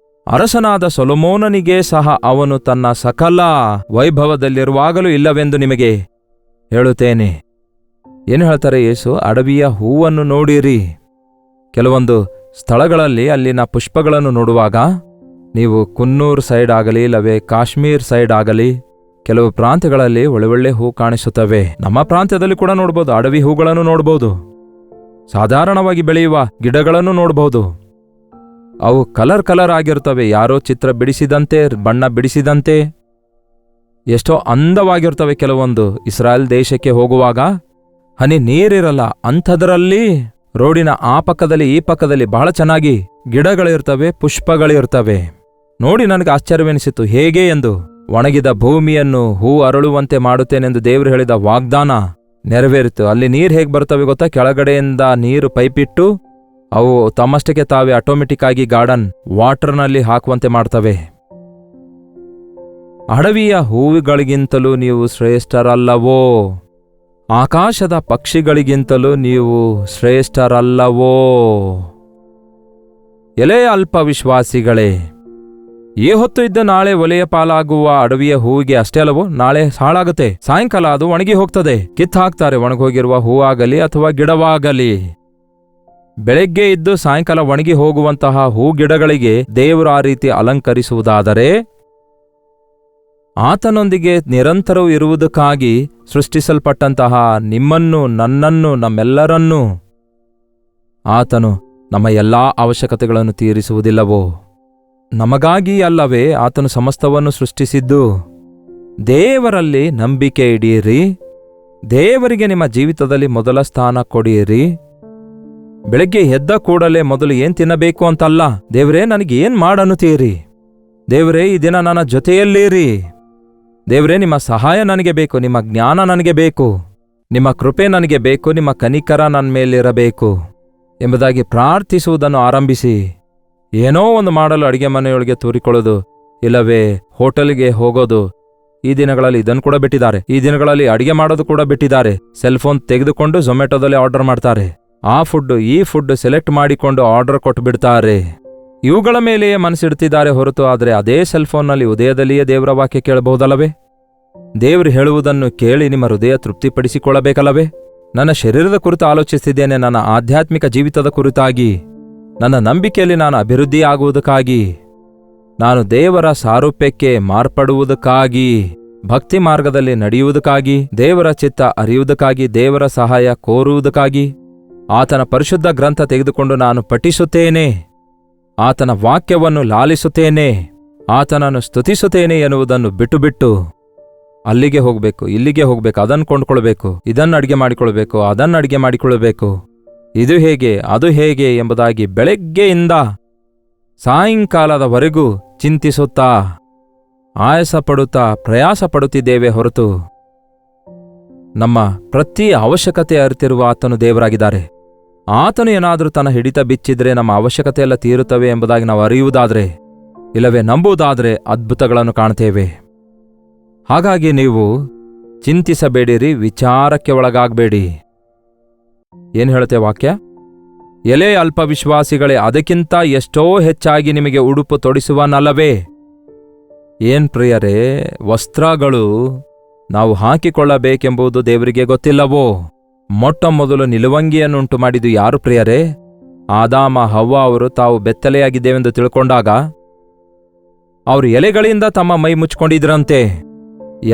ಅರಸನಾದ ಸೊಲೊಮೋನನಿಗೆ ಸಹ ಅವನು ತನ್ನ ಸಕಲ ವೈಭವದಲ್ಲಿರುವಾಗಲೂ ಇಲ್ಲವೆಂದು ನಿಮಗೆ ಹೇಳುತ್ತೇನೆ. ಏನು ಹೇಳ್ತಾರೆ ಯೇಸು? ಅಡವಿಯ ಹೂವನ್ನು ನೋಡಿರಿ. ಕೆಲವೊಂದು ಸ್ಥಳಗಳಲ್ಲಿ ಅಲ್ಲಿನ ಪುಷ್ಪಗಳನ್ನು ನೋಡುವಾಗ, ನೀವು ಕುನ್ನೂರ್ ಸೈಡ್ ಆಗಲಿ ಇಲ್ಲವೇ ಕಾಶ್ಮೀರ್ ಸೈಡ್ ಆಗಲಿ, ಕೆಲವು ಪ್ರಾಂತ್ಯಗಳಲ್ಲಿ ಒಳ್ಳೆ ಹೂ ಕಾಣಿಸುತ್ತವೆ. ನಮ್ಮ ಪ್ರಾಂತ್ಯದಲ್ಲಿ ಕೂಡ ನೋಡ್ಬೋದು, ಅಡವಿ ಹೂಗಳನ್ನು ನೋಡ್ಬೋದು, ಸಾಧಾರಣವಾಗಿ ಬೆಳೆಯುವ ಗಿಡಗಳನ್ನು ನೋಡ್ಬೋದು. ಅವು ಕಲರ್ ಆಗಿರ್ತವೆ, ಯಾರೋ ಚಿತ್ರ ಬಿಡಿಸಿದಂತೆ, ಬಣ್ಣ ಬಿಡಿಸಿದಂತೆ, ಎಷ್ಟೋ ಅಂದವಾಗಿರ್ತವೆ. ಕೆಲವೊಂದು ಇಸ್ರಾಯೇಲ್ ದೇಶಕ್ಕೆ ಹೋಗುವಾಗ ಹನಿ ನೀರಿರಲ್ಲ, ಅಂಥದ್ರಲ್ಲಿ ರೋಡಿನ ಆ ಪಕ್ಕದಲ್ಲಿ ಈ ಪಕ್ಕದಲ್ಲಿ ಬಹಳ ಚೆನ್ನಾಗಿ ಗಿಡಗಳಿರ್ತವೆ, ಪುಷ್ಪಗಳಿರ್ತವೆ. ನೋಡಿ ನನಗೆ ಆಶ್ಚರ್ಯವೆನಿಸಿತು, ಹೇಗೆ ಎಂದು. ಒಣಗಿದ ಭೂಮಿಯನ್ನು ಹೂ ಅರಳುವಂತೆ ಮಾಡುತ್ತೇನೆಂದು ದೇವರು ಹೇಳಿದ ವಾಗ್ದಾನ ನೆರವೇರಿತು. ಅಲ್ಲಿ ನೀರು ಹೇಗೆ ಬರ್ತವೆ ಗೊತ್ತಾ? ಕೆಳಗಡೆಯಿಂದ ನೀರು ಪೈಪಿಟ್ಟು ಅವು ತಮ್ಮಷ್ಟಕ್ಕೆ ತಾವೇ ಆಟೋಮೆಟಿಕ್ ಆಗಿ ಗಾರ್ಡನ್ ವಾಟರ್ನಲ್ಲಿ ಹಾಕುವಂತೆ ಮಾಡ್ತವೆ. ಅಡವಿಯ ಹೂವುಗಳಿಗಿಂತಲೂ ನೀವು ಶ್ರೇಷ್ಠರಲ್ಲವೋ? ಆಕಾಶದ ಪಕ್ಷಿಗಳಿಗಿಂತಲೂ ನೀವು ಶ್ರೇಷ್ಠರಲ್ಲವೋ? ಎಲೆ ಅಲ್ಪ ವಿಶ್ವಾಸಿಗಳೇ, ಈ ಹೊತ್ತು ಇದ್ದ ನಾಳೆ ಒಲೆಯ ಪಾಲಾಗುವ ಅಡವಿಯ ಹೂವಿಗೆ ಅಷ್ಟೇ ಅಲ್ಲವೋ? ನಾಳೆ ಹಾಳಾಗುತ್ತೆ, ಸಾಯಂಕಾಲ ಅದು ಒಣಗಿ ಹೋಗ್ತದೆ, ಕಿತ್ತು ಹಾಕ್ತಾರೆ. ಒಣಗೋಗಿರುವ ಹೂವಾಗಲಿ ಅಥವಾ ಗಿಡವಾಗಲಿ. ಬೆಳಗ್ಗೆ ಇದ್ದು ಸಾಯಂಕಾಲ ಒಣಗಿ ಹೋಗುವಂತಹ ಹೂ ಗಿಡಗಳಿಗೆ ದೇವರು ಆ ರೀತಿ ಅಲಂಕರಿಸುವುದಾದರೆ, ಆತನೊಂದಿಗೆ ನಿರಂತರವೂ ಇರುವುದಕ್ಕಾಗಿ ಸೃಷ್ಟಿಸಲ್ಪಟ್ಟಂತಹ ನಿಮ್ಮನ್ನು, ನನ್ನನ್ನು, ನಮ್ಮೆಲ್ಲರನ್ನೂ ಆತನು ನಮ್ಮ ಎಲ್ಲಾ ಅವಶ್ಯಕತೆಗಳನ್ನು ತೀರಿಸುವುದಿಲ್ಲವೋ? ನಮಗಾಗಿ ಅಲ್ಲವೇ ಆತನು ಸಮಸ್ತವನ್ನು ಸೃಷ್ಟಿಸಿದ್ದು? ದೇವರಲ್ಲಿ ನಂಬಿಕೆ ಇಡಿಯಿರಿ. ದೇವರಿಗೆ ನಿಮ್ಮ ಜೀವಿತದಲ್ಲಿ ಮೊದಲ ಸ್ಥಾನ ಕೊಡಿಯಿರಿ. ಬೆಳಗ್ಗೆ ಎದ್ದ ಕೂಡಲೇ ಮೊದಲು ಏನ್ ತಿನ್ನಬೇಕು ಅಂತಲ್ಲ, ದೇವರೇ ನನಗೆ ಏನ್ ಮಾಡನ್ನುತ್ತೀರಿ? ದೇವರೇ ಈ ದಿನ ನನ್ನ ಜೊತೆಯಲ್ಲಿರಿ. ದೇವರೇ ನಿಮ್ಮ ಸಹಾಯ ನನಗೆ ಬೇಕು, ನಿಮ್ಮ ಜ್ಞಾನ ನನಗೆ ಬೇಕು, ನಿಮ್ಮ ಕೃಪೆ ನನಗೆ ಬೇಕು, ನಿಮ್ಮ ಕನಿಕರ ನನ್ನ ಮೇಲಿರಬೇಕು ಎಂಬುದಾಗಿ ಪ್ರಾರ್ಥಿಸುವುದನ್ನು ಆರಂಭಿಸಿ. ಏನೋ ಒಂದು ಮಾಡಲು ಅಡಿಗೆ ಮನೆಯೊಳಗೆ ತೂರಿಕೊಳ್ಳೋದು, ಇಲ್ಲವೇ ಹೋಟೆಲ್ಗೆ ಹೋಗೋದು. ಈ ದಿನಗಳಲ್ಲಿ ಇದನ್ನು ಕೂಡ ಬಿಟ್ಟಿದ್ದಾರೆ. ಈ ದಿನಗಳಲ್ಲಿ ಅಡಿಗೆ ಮಾಡೋದು ಕೂಡ ಬಿಟ್ಟಿದ್ದಾರೆ. ಸೆಲ್ಫೋನ್ ತೆಗೆದುಕೊಂಡು ಝೊಮ್ಯಾಟೋದಲ್ಲಿ ಆರ್ಡರ್ ಮಾಡ್ತಾರೆ. ಆ ಫುಡ್ ಈ ಫುಡ್ ಸೆಲೆಕ್ಟ್ ಮಾಡಿಕೊಂಡು ಆರ್ಡರ್ ಕೊಟ್ಟು ಬಿಡ್ತಾರೆ. ಇವುಗಳ ಮೇಲೆಯೇ ಮನಸ್ಸಿಡ್ತಿದ್ದಾರೆ ಹೊರತು, ಆದರೆ ಅದೇ ಸೆಲ್ಫೋನ್ನಲ್ಲಿ ಉದಯದಲ್ಲಿಯೇ ದೇವರ ವಾಕ್ಯ ಕೇಳಬಹುದಲ್ಲವೇ? ದೇವರು ಹೇಳುವುದನ್ನು ಕೇಳಿ ನಿಮ್ಮ ಹೃದಯ ತೃಪ್ತಿಪಡಿಸಿಕೊಳ್ಳಬೇಕಲ್ಲವೇ? ನನ್ನ ಶರೀರದ ಕುರಿತು ಆಲೋಚಿಸಿದ್ದೇನೆ, ನನ್ನ ಆಧ್ಯಾತ್ಮಿಕ ಜೀವಿತದ ಕುರಿತಾಗಿ, ನನ್ನ ನಂಬಿಕೆಯಲ್ಲಿ ನಾನು ಅಭಿವೃದ್ಧಿಯಾಗುವುದಕ್ಕಾಗಿ, ನಾನು ದೇವರ ಸಾರೂಪ್ಯಕ್ಕೆ ಮಾರ್ಪಡುವುದಕ್ಕಾಗಿ, ಭಕ್ತಿ ಮಾರ್ಗದಲ್ಲಿ ನಡೆಯುವುದಕ್ಕಾಗಿ, ದೇವರ ಚಿತ್ತ ಅರಿಯುವುದಕ್ಕಾಗಿ, ದೇವರ ಸಹಾಯ ಕೋರುವುದಕ್ಕಾಗಿ ಆತನ ಪರಿಶುದ್ಧ ಗ್ರಂಥ ತೆಗೆದುಕೊಂಡು ನಾನು ಪಠಿಸುತ್ತೇನೆ, ಆತನ ವಾಕ್ಯವನ್ನು ಲಾಲಿಸುತ್ತೇನೆ, ಆತನನ್ನು ಸ್ತುತಿಸುತ್ತೇನೆ ಎನ್ನುವುದನ್ನು ಬಿಟ್ಟು ಅಲ್ಲಿಗೆ ಹೋಗಬೇಕು, ಇಲ್ಲಿಗೆ ಹೋಗಬೇಕು, ಅದನ್ನು ಕೊಂಡ್ಕೊಳ್ಬೇಕು, ಇದನ್ನು ಅಡಿಗೆ ಮಾಡಿಕೊಳ್ಬೇಕು, ಅದನ್ನು ಅಡಿಗೆ ಮಾಡಿಕೊಳ್ಳಬೇಕು, ಇದು ಹೇಗೆ ಅದು ಹೇಗೆ ಎಂಬುದಾಗಿ ಬೆಳಗ್ಗೆಯಿಂದ ಸಾಯಂಕಾಲದವರೆಗೂ ಚಿಂತಿಸುತ್ತಾ ಆಯಾಸ ಪಡುತ್ತಾ ಪ್ರಯಾಸ ಪಡುತ್ತಿದ್ದೇವೆ ಹೊರತು, ನಮ್ಮ ಪ್ರತಿ ಅವಶ್ಯಕತೆ ಅರಿತಿರುವ ಆತನು ದೇವರಾಗಿದ್ದಾರೆ. ಆತನು ಏನಾದರೂ ತನ್ನ ಹಿಡಿತ ಬಿಚ್ಚಿದ್ರೆ ನಮ್ಮ ಅವಶ್ಯಕತೆಯೆಲ್ಲ ತೀರುತ್ತವೆ ಎಂಬುದಾಗಿ ನಾವು ಅರಿಯುವುದಾದರೆ, ಇಲ್ಲವೇ ನಂಬುವುದಾದರೆ ಅದ್ಭುತಗಳನ್ನು ಕಾಣ್ತೇವೆ. ಹಾಗಾಗಿ ನೀವು ಚಿಂತಿಸಬೇಡಿರಿ, ವಿಚಾರಕ್ಕೆ ಒಳಗಾಗಬೇಡಿ. ಏನು ಹೇಳುತ್ತೆ ವಾಕ್ಯ? ಎಲೆ ಅಲ್ಪವಿಶ್ವಾಸಿಗಳೇ, ಅದಕ್ಕಿಂತ ಎಷ್ಟೋ ಹೆಚ್ಚಾಗಿ ನಿಮಗೆ ಉಡುಪು ತೊಡಿಸುವನಲ್ಲವೇ? ಏನ್ ಪ್ರಿಯರೇ, ವಸ್ತ್ರಗಳು ನಾವು ಹಾಕಿಕೊಳ್ಳಬೇಕೆಂಬುದು ದೇವರಿಗೆ ಗೊತ್ತಿಲ್ಲವೋ? ಮೊಟ್ಟ ಮೊದಲು ನಿಲುವಂಗಿಯನ್ನುಂಟು ಮಾಡಿದ್ದು ಯಾರು ಪ್ರಿಯರೇ? ಆದಾಮ ಹವ್ವ ಅವರು ತಾವು ಬೆತ್ತಲೆಯಾಗಿದ್ದೇವೆಂದು ತಿಳ್ಕೊಂಡಾಗ ಅವರು ಎಲೆಗಳಿಂದ ತಮ್ಮ ಮೈ ಮುಚ್ಕೊಂಡಿದ್ರಂತೆ.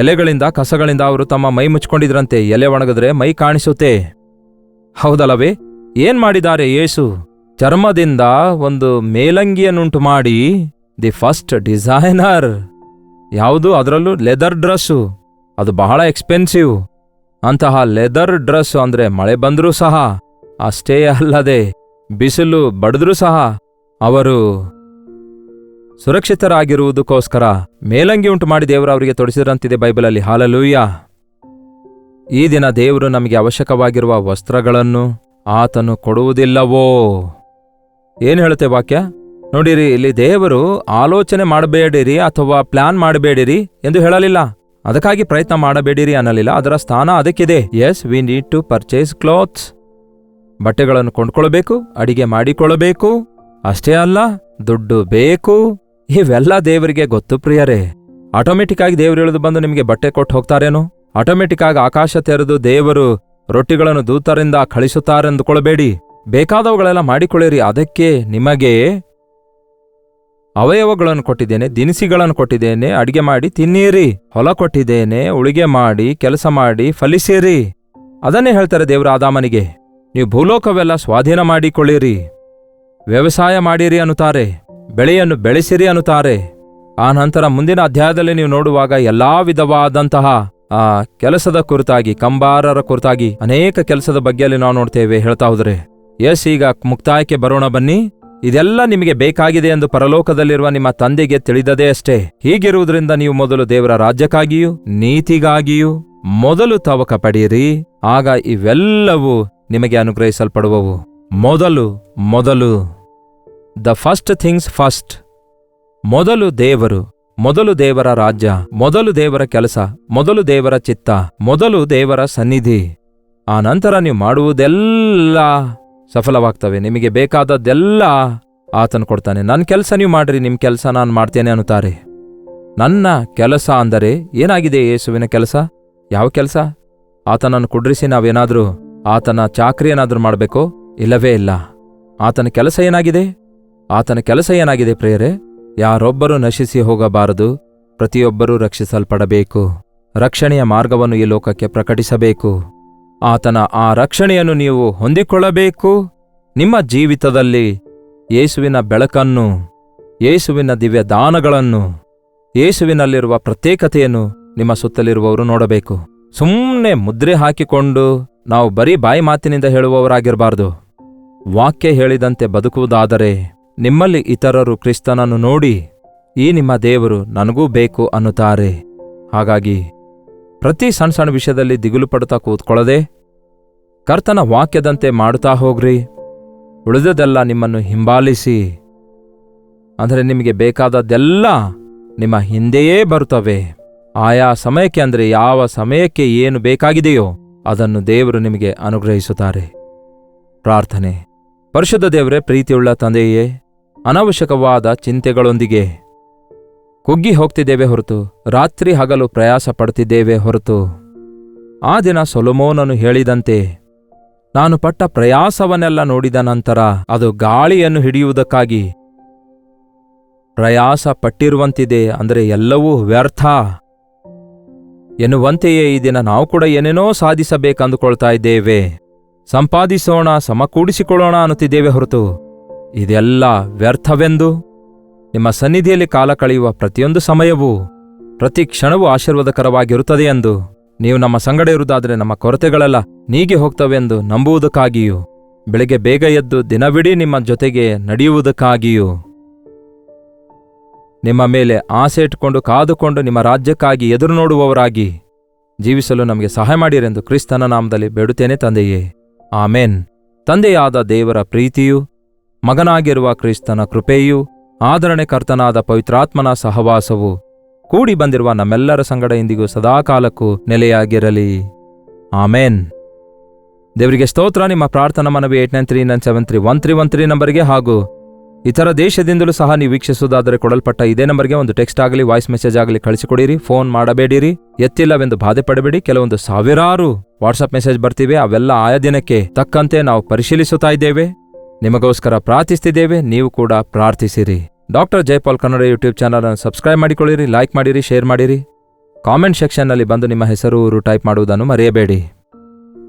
ಎಲೆಗಳಿಂದ, ಕಸಗಳಿಂದ ಅವರು ತಮ್ಮ ಮೈ ಮುಚ್ಕೊಂಡಿದ್ರಂತೆ. ಎಲೆ ಒಣಗಿದ್ರೆ ಮೈ ಕಾಣಿಸುತ್ತೆ, ಹೌದಲ್ಲವೇ? ಏನ್ ಮಾಡಿದ್ದಾರೆ ಯೇಸು? ಚರ್ಮದಿಂದ ಒಂದು ಮೇಲಂಗಿಯನ್ನುಂಟು ಮಾಡಿ, ದಿ ಫಸ್ಟ್ ಡಿಸೈನರ್. ಯಾವುದು? ಅದರಲ್ಲೂ ಲೆದರ್ ಡ್ರೆಸ್ಸು. ಅದು ಬಹಳ ಎಕ್ಸ್ಪೆನ್ಸಿವ್. ಅಂತಹ ಲೆದರ್ ಡ್ರೆಸ್ ಅಂದ್ರೆ ಮಳೆ ಬಂದರೂ ಸಹ, ಅಷ್ಟೇ ಅಲ್ಲದೆ ಬಿಸಿಲು ಬಡಿದ್ರೂ ಸಹ ಅವರು ಸುರಕ್ಷಿತರಾಗಿರುವುದಕ್ಕೋಸ್ಕರ ಮೇಲಂಗಿ ಉಂಟು ಮಾಡಿ ದೇವರು ಅವರಿಗೆ ತೊಡಿಸಿರಂತಿದೆ ಬೈಬಲಲ್ಲಿ. ಹಾಲೆಲೂಯಾ! ಈ ದಿನ ದೇವರು ನಮಗೆ ಅವಶ್ಯಕವಾಗಿರುವ ವಸ್ತ್ರಗಳನ್ನು ಆತನು ಕೊಡುವುದಿಲ್ಲವೋ? ಏನು ಹೇಳುತ್ತೆ ವಾಕ್ಯ? ನೋಡಿರಿ, ಇಲ್ಲಿ ದೇವರು ಆಲೋಚನೆ ಮಾಡಬೇಡಿರಿ ಅಥವಾ ಪ್ಲಾನ್ ಮಾಡಬೇಡಿರಿ ಎಂದು ಹೇಳಲಿಲ್ಲ. ಅದಕ್ಕಾಗಿ ಪ್ರಯತ್ನ ಮಾಡಬೇಡಿರಿ ಅನ್ನಲಿಲ್ಲ. ಅದರ ಸ್ಥಾನ ಅದಕ್ಕಿದೆ. Yes, we need to purchase clothes. ಬಟ್ಟೆಗಳನ್ನು ಕೊಂಡ್ಕೊಳ್ಬೇಕು, ಅಡಿಗೆ ಮಾಡಿಕೊಳ್ಳಬೇಕು. ಅಷ್ಟೇ ಅಲ್ಲ, ದುಡ್ಡು ಬೇಕು. ಇವೆಲ್ಲ ದೇವರಿಗೆ ಗೊತ್ತು ಪ್ರಿಯರೇ. ಆಟೋಮೆಟಿಕ್ ಆಗಿ ದೇವರು ಇಳಿದು ಬಂದು ನಿಮಗೆ ಬಟ್ಟೆ ಕೊಟ್ಟು ಹೋಗ್ತಾರೇನೋ? ಆಟೋಮೆಟಿಕ್ ಆಗಿ ಆಕಾಶ ತೆರೆದು ದೇವರು ರೊಟ್ಟಿಗಳನ್ನು ದೂತರಿಂದ ಕಳಿಸುತ್ತಾರೆಂದುಕೊಳ್ಳಬೇಡಿ. ಬೇಕಾದವುಗಳೆಲ್ಲ ಮಾಡಿಕೊಳ್ಳಿರಿ. ಅದಕ್ಕೆ ನಿಮಗೆ ಅವಯವಗಳನ್ನು ಕೊಟ್ಟಿದ್ದೇನೆ, ದಿನಸಿಗಳನ್ನು ಕೊಟ್ಟಿದ್ದೇನೆ, ಅಡಿಗೆ ಮಾಡಿ ತಿನ್ನೀರಿ. ಹೊಲ ಕೊಟ್ಟಿದ್ದೇನೆ, ಉಳಿಗೆ ಮಾಡಿ, ಕೆಲಸ ಮಾಡಿ, ಫಲಿಸಿರಿ. ಅದನ್ನೇ ಹೇಳ್ತಾರೆ ದೇವರು ಆದಾಮನಿಗೆ. ನೀವು ಭೂಲೋಕವೆಲ್ಲ ಸ್ವಾಧೀನ ಮಾಡಿಕೊಳ್ಳಿರಿ, ವ್ಯವಸಾಯ ಮಾಡಿರಿ ಅನ್ನುತ್ತಾರೆ, ಬೆಳೆಯನ್ನು ಬೆಳೆಸಿರಿ ಅನ್ನುತ್ತಾರೆ. ಆ ನಂತರ ಮುಂದಿನ ಅಧ್ಯಾಯದಲ್ಲಿ ನೀವು ನೋಡುವಾಗ ಎಲ್ಲಾ ವಿಧವಾದಂತಹ ಕೆಲಸದ ಕುರಿತಾಗಿ, ಕಂಬಾರರ ಕುರಿತಾಗಿ ಅನೇಕ ಕೆಲಸದ ಬಗ್ಗೆಯಲ್ಲಿ ನಾವು ನೋಡ್ತೇವೆ. ಹೇಳ್ತಾ ಹೋದ್ರೆ ಎಸ್, ಈಗ ಮುಕ್ತಾಯಕ್ಕೆ ಬರೋಣ ಬನ್ನಿ. ಇದೆಲ್ಲ ನಿಮಗೆ ಬೇಕಾಗಿದೆ ಎಂದು ಪರಲೋಕದಲ್ಲಿರುವ ನಿಮ್ಮ ತಂದೆಗೆ ತಿಳಿದದೇ ಅಷ್ಟೇ. ಹೀಗಿರುವುದರಿಂದ ನೀವು ಮೊದಲು ದೇವರ ರಾಜ್ಯಕ್ಕಾಗಿಯೂ ನೀತಿಗಾಗಿಯೂ ಮೊದಲು ತವಕ ಪಡೆಯಿರಿ, ಆಗ ಇವೆಲ್ಲವೂ ನಿಮಗೆ ಅನುಗ್ರಹಿಸಲ್ಪಡುವವು. ಮೊದಲು ದ ಫಸ್ಟ್ ಥಿಂಗ್ಸ್ ಫಸ್ಟ್. ಮೊದಲು ದೇವರು, ಮೊದಲು ದೇವರ ರಾಜ್ಯ, ಮೊದಲು ದೇವರ ಕೆಲಸ, ಮೊದಲು ದೇವರ ಚಿತ್ತ, ಮೊದಲು ದೇವರ ಸನ್ನಿಧಿ. ಆ ನಂತರ ನೀವು ಮಾಡುವುದೆಲ್ಲ ಸಫಲವಾಗ್ತವೆ. ನಿಮಗೆ ಬೇಕಾದದ್ದೆಲ್ಲ ಆತನು ಕೊಡ್ತಾನೆ. ನನ್ನ ಕೆಲಸ ನೀವು ಮಾಡ್ರಿ, ನಿಮ್ಮ ಕೆಲಸ ನಾನು ಮಾಡ್ತೇನೆ ಅನ್ನುತ್ತಾರೆ. ನನ್ನ ಕೆಲಸ ಅಂದರೆ ಏನಾಗಿದೆ? ಯೇಸುವಿನ ಕೆಲಸ ಯಾವ ಕೆಲಸ? ಆತನನ್ನು ಕುಡ್ರಿಸಿ ನಾವೇನಾದ್ರೂ ಆತನ ಚಾಕ್ರಿ ಏನಾದ್ರೂ ಮಾಡಬೇಕೋ? ಇಲ್ಲವೇ ಇಲ್ಲ. ಆತನ ಕೆಲಸ ಏನಾಗಿದೆ? ಆತನ ಕೆಲಸ ಏನಾಗಿದೆ ಪ್ರಿಯರೇ? ಯಾರೊಬ್ಬರೂ ನಶಿಸಿ ಹೋಗಬಾರದು, ಪ್ರತಿಯೊಬ್ಬರೂ ರಕ್ಷಿಸಲ್ಪಡಬೇಕು. ರಕ್ಷಣೆಯ ಮಾರ್ಗವನ್ನು ಈ ಲೋಕಕ್ಕೆ ಪ್ರಕಟಿಸಬೇಕು. ಆತನ ಆ ರಕ್ಷಣೆಯನ್ನು ನೀವು ಹೊಂದಿಕೊಳ್ಳಬೇಕು. ನಿಮ್ಮ ಜೀವಿತದಲ್ಲಿ ಯೇಸುವಿನ ಬೆಳಕನ್ನು, ಯೇಸುವಿನ ದಿವ್ಯ ದಾನಗಳನ್ನು, ಯೇಸುವಿನಲ್ಲಿರುವ ಪ್ರತ್ಯೇಕತೆಯನ್ನು ನಿಮ್ಮ ಸುತ್ತಲಿರುವವರು ನೋಡಬೇಕು. ಸುಮ್ಮನೆ ಮುದ್ರೆ ಹಾಕಿಕೊಂಡು ನಾವು ಬರೀ ಬಾಯಿ ಮಾತಿನಿಂದ ಹೇಳುವವರಾಗಿರಬಾರ್ದು. ವಾಕ್ಯ ಹೇಳಿದಂತೆ ಬದುಕುವುದಾದರೆ ನಿಮ್ಮಲ್ಲಿ ಇತರರು ಕ್ರಿಸ್ತನನ್ನು ನೋಡಿ, ಈ ನಿಮ್ಮ ದೇವರು ನನಗೂ ಬೇಕು ಅನ್ನುತ್ತಾರೆ. ಹಾಗಾಗಿ ಪ್ರತಿ ಸಣ್ಣ ಸಣ್ಣ ವಿಷಯದಲ್ಲಿ ದಿಗುಲು ಪಡುತ್ತಾ ಕೂತ್ಕೊಳ್ಳದೆ ಕರ್ತನ ವಾಕ್ಯದಂತೆ ಮಾಡುತ್ತಾ ಹೋಗ್ರಿ. ಉಳಿದದೆಲ್ಲ ನಿಮ್ಮನ್ನು ಹಿಂಬಾಲಿಸಿ, ಅಂದರೆ ನಿಮಗೆ ಬೇಕಾದದ್ದೆಲ್ಲ ನಿಮ್ಮ ಹಿಂದೆಯೇ ಬರುತ್ತವೆ. ಆಯಾ ಸಮಯಕ್ಕೆ, ಅಂದರೆ ಯಾವ ಸಮಯಕ್ಕೆ ಏನು ಬೇಕಾಗಿದೆಯೋ ಅದನ್ನು ದೇವರು ನಿಮಗೆ ಅನುಗ್ರಹಿಸುತ್ತಾರೆ. ಪ್ರಾರ್ಥನೆ. ಪರಿಶುದ್ಧ ದೇವರೇ, ಪ್ರೀತಿಯುಳ್ಳ ತಂದೆಯೇ, ಅನವಶ್ಯಕವಾದ ಚಿಂತೆಗಳೊಂದಿಗೆ ಕುಗ್ಗಿ ಹೋಗ್ತಿದ್ದೇವೆ ಹೊರತು, ರಾತ್ರಿ ಹಗಲು ಪ್ರಯಾಸ ಪಡ್ತಿದ್ದೇವೆ ಹೊರತು, ಆ ದಿನ ಸೊಲೊಮೋನನು ಹೇಳಿದಂತೆ ನಾನು ಪಟ್ಟ ಪ್ರಯಾಸವನ್ನೆಲ್ಲ ನೋಡಿದ ನಂತರ ಅದು ಗಾಳಿಯನ್ನು ಹಿಡಿಯುವುದಕ್ಕಾಗಿ ಪ್ರಯಾಸ ಪಟ್ಟಿರುವಂತಿದೆ, ಅಂದರೆ ಎಲ್ಲವೂ ವ್ಯರ್ಥ ಎನ್ನುವಂತೆಯೇ ಈ ದಿನ ನಾವು ಕೂಡ ಏನೇನೋ ಸಾಧಿಸಬೇಕಂದುಕೊಳ್ತಾ ಇದ್ದೇವೆ. ಸಂಪಾದಿಸೋಣ, ಸಮಕೂಡಿಸಿಕೊಳ್ಳೋಣ ಅನ್ನುತ್ತಿದ್ದೇವೆ ಹೊರತು ಇದೆಲ್ಲ ವ್ಯರ್ಥವೆಂದು ನಿಮ್ಮ ಸನ್ನಿಧಿಯಲ್ಲಿ ಕಾಲ ಕಳೆಯುವ ಪ್ರತಿಯೊಂದು ಸಮಯವೂ, ಪ್ರತಿ ಕ್ಷಣವೂ ಆಶೀರ್ವಾದಕರವಾಗಿರುತ್ತದೆ ಎಂದು, ನೀವು ನಮ್ಮ ಸಂಗಡ ಇರುವುದಾದರೆ ನಮ್ಮ ಕೊರತೆಗಳೆಲ್ಲ ನೀಗಿ ಹೋಗ್ತವೆಂದು ನಂಬುವುದಕ್ಕಾಗಿಯೂ, ಬೆಳಗ್ಗೆ ಬೇಗ ಎದ್ದು ದಿನವಿಡೀ ನಿಮ್ಮ ಜೊತೆಗೆ ನಡೆಯುವುದಕ್ಕಾಗಿಯೂ, ನಿಮ್ಮ ಮೇಲೆ ಆಸೆ ಇಟ್ಟುಕೊಂಡು ಕಾದುಕೊಂಡು ನಿಮ್ಮ ರಾಜ್ಯಕ್ಕಾಗಿ ಎದುರು ನೋಡುವವರಾಗಿ ಜೀವಿಸಲು ನಮಗೆ ಸಹಾಯ ಮಾಡಿರೆಂದು ಕ್ರಿಸ್ತನ ನಾಮದಲ್ಲಿ ಬೇಡುತ್ತೇನೆ ತಂದೆಯೇ, ಆಮೇನ್. ತಂದೆಯಾದ ದೇವರ ಪ್ರೀತಿಯೂ, ಮಗನಾಗಿರುವ ಕ್ರಿಸ್ತನ ಕೃಪೆಯೂ, ಆದರಣೆ ಕರ್ತನಾದ ಪವಿತ್ರಾತ್ಮನ ಸಹವಾಸವು ಕೂಡಿ ಬಂದಿರುವ ನಮ್ಮೆಲ್ಲರ ಸಂಗಡ ಇಂದಿಗೂ ಸದಾಕಾಲಕ್ಕೂ ನೆಲೆಯಾಗಿರಲಿ. ಆಮೇನ್. ದೇವರಿಗೆ ಸ್ತೋತ್ರ. ನಿಮ್ಮ ಪ್ರಾರ್ಥನಾ ಮನವಿ 8939731313 ನಂಬರ್ಗೆ ಹಾಗೂ ಇತರ ದೇಶದಿಂದಲೂ ಸಹ ನೀವು ವೀಕ್ಷಿಸುವುದಾದರೆ ಕೊಡಲ್ಪಟ್ಟ ಇದೇ ನಂಬರ್ಗೆ ಒಂದು ಟೆಕ್ಸ್ಟ್ ಆಗಲಿ ವಾಯ್ಸ್ ಮೆಸೇಜ್ ಆಗಲಿ ಕಳಿಸಿಕೊಡಿರಿ. ಫೋನ್ ಮಾಡಬೇಡಿರಿ, ಎತ್ತಿಲ್ಲವೆಂದು ಬಾಧೆ ಪಡಬೇಡಿ. ಕೆಲವೊಂದು ಸಾವಿರಾರು ವಾಟ್ಸಪ್ ಮೆಸೇಜ್ ಬರ್ತಿವೆ, ಅವೆಲ್ಲ ಆಯಾ ದಿನಕ್ಕೆ ತಕ್ಕಂತೆ ನಾವು ಪರಿಶೀಲಿಸುತ್ತಾ ಇದ್ದೇವೆ. ನಿಮಗೋಸ್ಕರ ಪ್ರಾರ್ಥಿಸ್ತಿದ್ದೇವೆ, ನೀವು ಕೂಡ ಪ್ರಾರ್ಥಿಸಿರಿ. Doctor Jaipal Kannada YouTube channel ಅನ್ನು ಸಬ್ಸ್ಕ್ರೈಬ್ ಮಾಡಿಕೊಳ್ಳಿರಿ, ಲೈಕ್ ಮಾಡಿರಿ, ಶೇರ್ ಮಾಡಿರಿ. ಕಾಮೆಂಟ್ ಸೆಕ್ಷನ್ನಲ್ಲಿ ಬಂದು ನಿಮ್ಮ ಹೆಸರು ಊರು ಟೈಪ್ ಮಾಡುವುದನ್ನು ಮರೆಯಬೇಡಿ.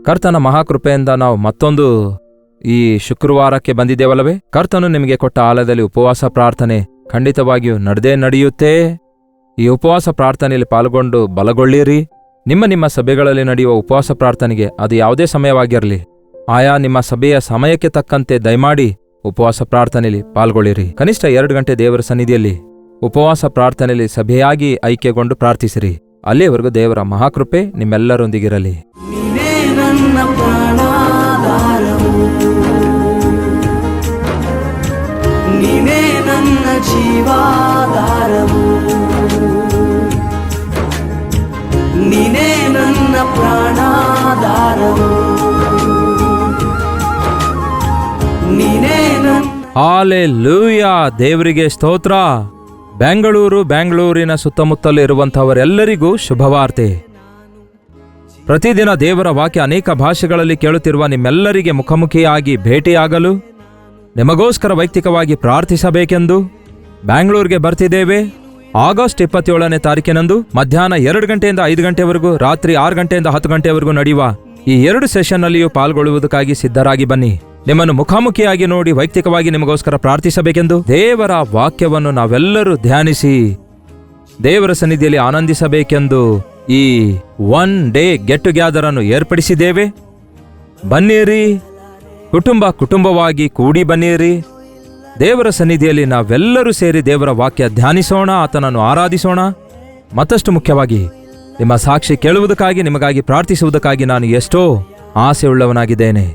ಕರ್ತನ ಮಹಾಕೃಪೆಯಿಂದ ನಾವು ಮತ್ತೊಂದು ಈ ಶುಕ್ರವಾರಕ್ಕೆ ಬಂದಿದ್ದೇವಲ್ಲವೇ? ಕರ್ತನು ನಿಮಗೆ ಕೊಟ್ಟ ಆಲಯದಲ್ಲಿ ಉಪವಾಸ ಪ್ರಾರ್ಥನೆ ಖಂಡಿತವಾಗಿಯೂ ನಡೆಯುತ್ತೆ. ಈ ಉಪವಾಸ ಪ್ರಾರ್ಥನೆಯಲ್ಲಿ ಪಾಲ್ಗೊಂಡು ಬಲಗೊಳ್ಳಿರಿ. ನಿಮ್ಮ ಸಭೆಗಳಲ್ಲಿ ನಡೆಯುವ ಉಪವಾಸ ಪ್ರಾರ್ಥನೆಗೆ ಅದು ಯಾವುದೇ ಸಮಯವಾಗಿರಲಿ, ಆಯಾ ನಿಮ್ಮ ಸಭೆಯ ಸಮಯಕ್ಕೆ ತಕ್ಕಂತೆ ದಯಮಾಡಿ ಉಪವಾಸ ಪ್ರಾರ್ಥನೆಯಲ್ಲಿ ಪಾಲ್ಗೊಳ್ಳಿರಿ. ಕನಿಷ್ಠ 2 ಗಂಟೆ ದೇವರ ಸನ್ನಿಧಿಯಲ್ಲಿ ಉಪವಾಸ ಪ್ರಾರ್ಥನೆಯಲ್ಲಿ ಸಭೆಯಾಗಿ ಐಕ್ಯಗೊಂಡು ಪ್ರಾರ್ಥಿಸಿರಿ. ಅಲ್ಲಿಯವರೆಗೂ ದೇವರ ಮಹಾಕೃಪೆ ನಿಮ್ಮೆಲ್ಲರೊಂದಿಗಿರಲಿ. ನೀನೇ ನನ್ನ ಜೀವಾಧಾರವು, ನೀನೇ ನನ್ನ ಪ್ರಾಣಾಧಾರವು, ನೀನೇ ನನ್ನ. ಹಾಲೆಲೂಯಾ, ದೇವರಿಗೆ ಸ್ತೋತ್ರ. ಬೆಂಗಳೂರಿನ ಸುತ್ತಮುತ್ತಲು ಇರುವಂಥವರೆಲ್ಲರಿಗೂ ಶುಭವಾರ್ತೆ. ಪ್ರತಿದಿನ ದೇವರ ವಾಕ್ಯ ಅನೇಕ ಭಾಷೆಗಳಲ್ಲಿ ಕೇಳುತ್ತಿರುವ ನಿಮ್ಮೆಲ್ಲರಿಗೆ ಮುಖಾಮುಖಿಯಾಗಿ ಭೇಟಿಯಾಗಲು ನಿಮಗೋಸ್ಕರ ವೈಯಕ್ತಿಕವಾಗಿ ಪ್ರಾರ್ಥಿಸಬೇಕೆಂದು ಬ್ಯಾಂಗ್ಳೂರ್ಗೆ ಬರ್ತಿದ್ದೇವೆ. ಆಗಸ್ಟ್ 27ನೇ ತಾರೀಕಿನಂದು ಮಧ್ಯಾಹ್ನ 2 ಗಂಟೆಯಿಂದ 5 ಗಂಟೆವರೆಗೂ, ರಾತ್ರಿ 6 ಗಂಟೆಯಿಂದ 10 ಗಂಟೆವರೆಗೂ ನಡೆಯುವ ಈ 2 ಸೆಷನ್ನಲ್ಲಿಯೂ ಪಾಲ್ಗೊಳ್ಳುವುದಕ್ಕಾಗಿ ಸಿದ್ಧರಾಗಿ ಬನ್ನಿ. ನಿಮ್ಮನ್ನು ಮುಖಾಮುಖಿಯಾಗಿ ನೋಡಿ ವೈಯಕ್ತಿಕವಾಗಿ ನಿಮಗೋಸ್ಕರ ಪ್ರಾರ್ಥಿಸಬೇಕೆಂದು ದೇವರ ವಾಕ್ಯವನ್ನು ನಾವೆಲ್ಲರೂ ಧ್ಯಾನಿಸಿ ದೇವರ ಸನ್ನಿಧಿಯಲ್ಲಿ ಆನಂದಿಸಬೇಕೆಂದು ಈ 1 ಡೇ ಗೆಟ್ ಟುಗ್ಯಾದರ್ ಅನ್ನು ಏರ್ಪಡಿಸಿದ್ದೇವೆ. ಬನ್ನಿರಿ, ಕುಟುಂಬವಾಗಿ ಕೂಡಿ ಬನ್ನಿರಿ. ದೇವರ ಸನ್ನಿಧಿಯಲ್ಲಿ ನಾವೆಲ್ಲರೂ ಸೇರಿ ದೇವರ ವಾಕ್ಯ ಧ್ಯಾನಿಸೋಣ, ಆತನನ್ನು ಆರಾಧಿಸೋಣ. ಮತ್ತಷ್ಟು ಮುಖ್ಯವಾಗಿ ನಿಮ್ಮ ಸಾಕ್ಷಿ ಕೇಳುವುದಕ್ಕಾಗಿ, ನಿಮಗಾಗಿ ಪ್ರಾರ್ಥಿಸುವುದಕ್ಕಾಗಿ ನಾನು ಎಷ್ಟೋ ಆಸೆಯುಳ್ಳವನಾಗಿದ್ದೇನೆ.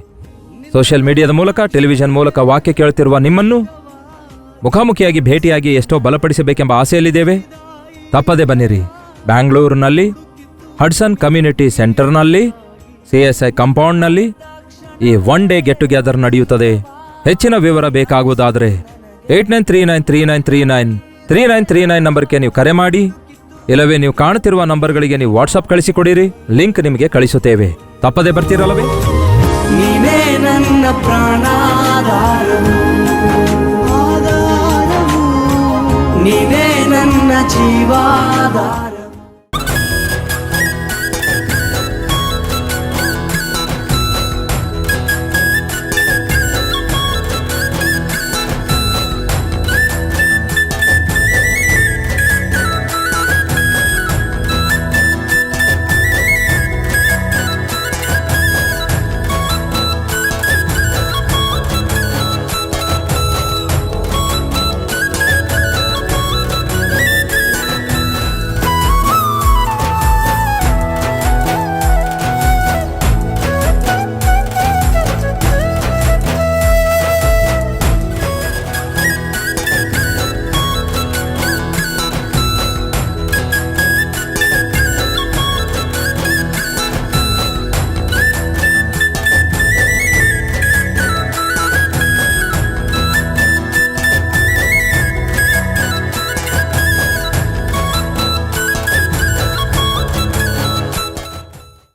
ಸೋಷಿಯಲ್ ಮೀಡಿಯಾದ ಮೂಲಕ, ಟೆಲಿವಿಷನ್ ಮೂಲಕ ವಾಕ್ಯ ಕೇಳುತ್ತಿರುವ ನಿಮ್ಮನ್ನು ಮುಖಾಮುಖಿಯಾಗಿ ಭೇಟಿಯಾಗಿ ಎಷ್ಟೋ ಬಲಪಡಿಸಬೇಕೆಂಬ ಆಸೆಯಲ್ಲಿದ್ದೇವೆ. ತಪ್ಪದೆ ಬನ್ನಿರಿ. ಬ್ಯಾಂಗ್ಳೂರಿನಲ್ಲಿ ಹಡ್ಸನ್ ಕಮ್ಯುನಿಟಿ ಸೆಂಟರ್ನಲ್ಲಿ CSI ಕಾಂಪೌಂಡ್ನಲ್ಲಿ ಈ 1 ಡೇ ಗೆಟ್ ಟುಗ್ಯಾದರ್ ನಡೆಯುತ್ತದೆ. ಹೆಚ್ಚಿನ ವಿವರ ಬೇಕಾಗುವುದಾದರೆ 8939393939 ನಂಬರ್ಗೆ ನೀವು ಕರೆ ಮಾಡಿ, ಇಲ್ಲವೇ ನೀವು ಕಾಣುತ್ತಿರುವ ನಂಬರ್ಗಳಿಗೆ ನೀವು ವಾಟ್ಸಪ್ ಕಳಿಸಿಕೊಡಿರಿ. ಲಿಂಕ್ ನಿಮಗೆ ಕಳಿಸುತ್ತೇವೆ. ತಪ್ಪದೆ ಬರ್ತೀರಲ್ಲವೇ? ನೀನೇ ನನ್ನ ಪ್ರಾಣಾಧಾರವು, ನೀನೇ ನನ್ನ ಜೀವಾಧಾರ.